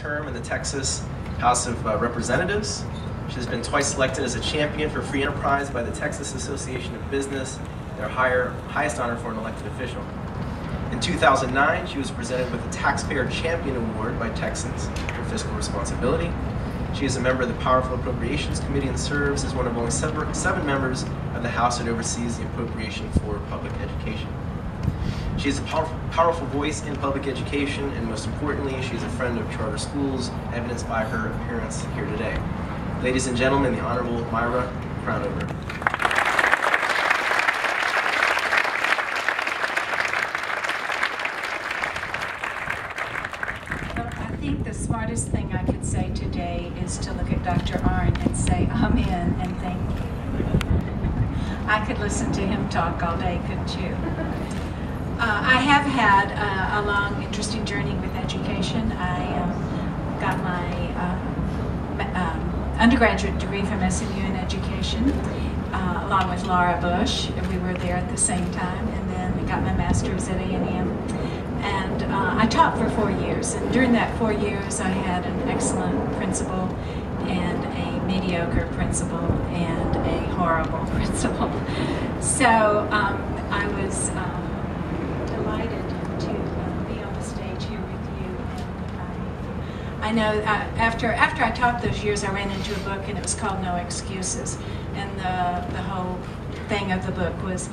term in the Texas House of Representatives. She has been twice elected as a champion for free enterprise by the Texas Association of Business, their highest honor for an elected official. In 2009, she was presented with the Taxpayer Champion Award by Texans for fiscal responsibility. She is a member of the Powerful Appropriations Committee and serves as one of only seven members of the House that oversees the appropriation for public education. She is a powerful voice in public education, and most importantly, she is a friend of charter schools, evidenced by her appearance here today. Ladies and gentlemen, the Honorable Myra Crownover. I think the smartest thing I could say today is to look at Dr. Arnn and say amen and thank you. I could listen to him talk all day, couldn't you? I have had a long, interesting journey with education. I got my undergraduate degree from SMU in education, along with Laura Bush. We were there at the same time, and then I got my master's at A&M. And I taught for 4 years, and during that 4 years I had an excellent principal and a mediocre principal and a horrible principal. So I was delighted to be on the stage here with you. And I know after I taught those years, I ran into a book, and it was called No Excuses. And the whole thing of the book was,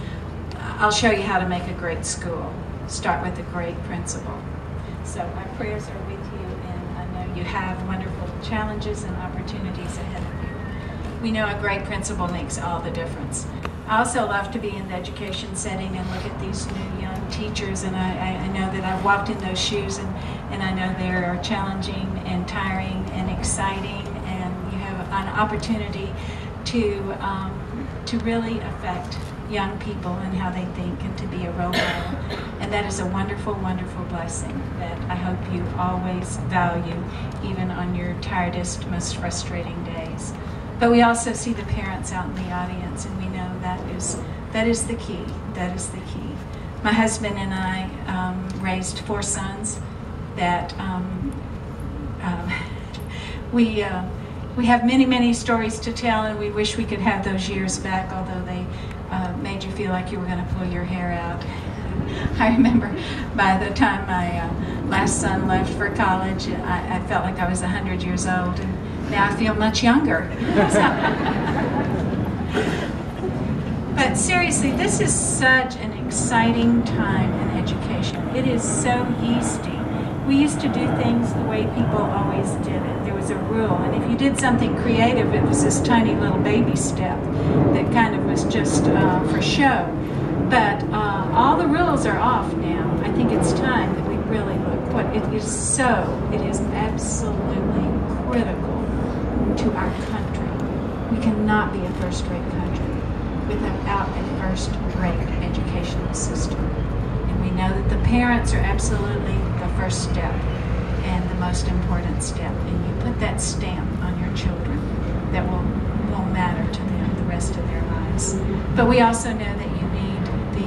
I'll show you how to make a great school. Start with a great principal. So my prayers are with you, and I know you have wonderful challenges and opportunities ahead of you. We know a great principal makes all the difference. I also love to be in the education setting and look at these new young teachers, and I know that I've walked in those shoes, and I know they are challenging and tiring and exciting, and you have an opportunity to really affect young people and how they think, and to be a role model. And that is a wonderful, wonderful blessing that I hope you always value, even on your tiredest, most frustrating days. But we also see the parents out in the audience, and we know that is the key. That is the key. My husband and I raised 4 sons that we have many, many stories to tell, and we wish we could have those years back, although they made you feel like you were going to pull your hair out. I remember by the time my last son left for college, I felt like I was 100 years old, and now I feel much younger. But seriously, this is such an exciting time in education. It is so yeasty. We used to do things the way people always did it. There was a rule, and if you did something creative, it was this tiny little baby step that kind of was just for show. But all the rules are off now. I think it's time that we really look. It is absolutely critical to our country. We cannot be a first-rate country without a first-rate educational system. And we know that the parents are absolutely the first step and the most important step. And you put that stamp on your children that will matter to them the rest of their lives. But we also know that you need the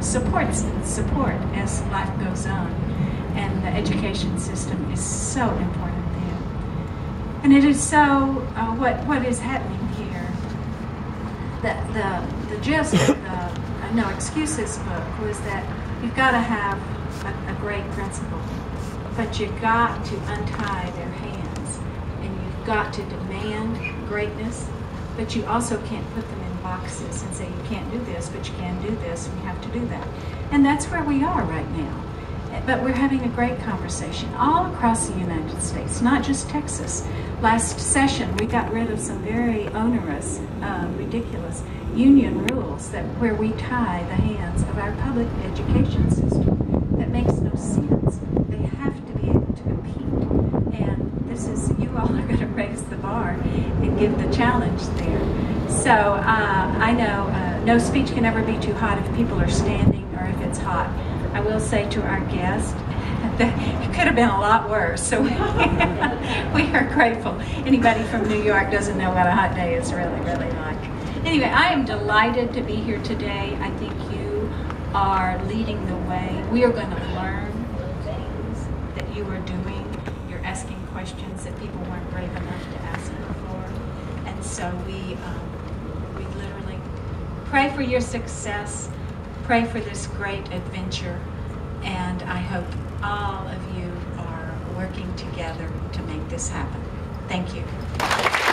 support as life goes on. And the education system is so important there. And it is so, what is happening here, the gist of the No Excuses book was that you've got to have a great principal, but you've got to untie their hands, and you've got to demand greatness, but you also can't put them in boxes and say you can't do this, but you can do this, and you have to do that. And that's where we are right now. But we're having a great conversation all across the United States, not just Texas. Last session, we got rid of some very onerous, ridiculous union rules where we tie the hands of our public education system. That makes no sense. They have to be able to compete. And this is, you all are going to raise the bar and give the challenge there. So I know no speech can ever be too hot if people are standing or if it's hot. I will say to our guest that it could have been a lot worse, so we are grateful. Anybody from New York doesn't know what a hot day is really, really like. Anyway, I am delighted to be here today. I think you are leading the way. We are going to learn things that you are doing. You're asking questions. people weren't brave enough to ask her for. And so we literally pray for your success, pray for this great adventure, and I hope all of you are working together to make this happen. Thank you.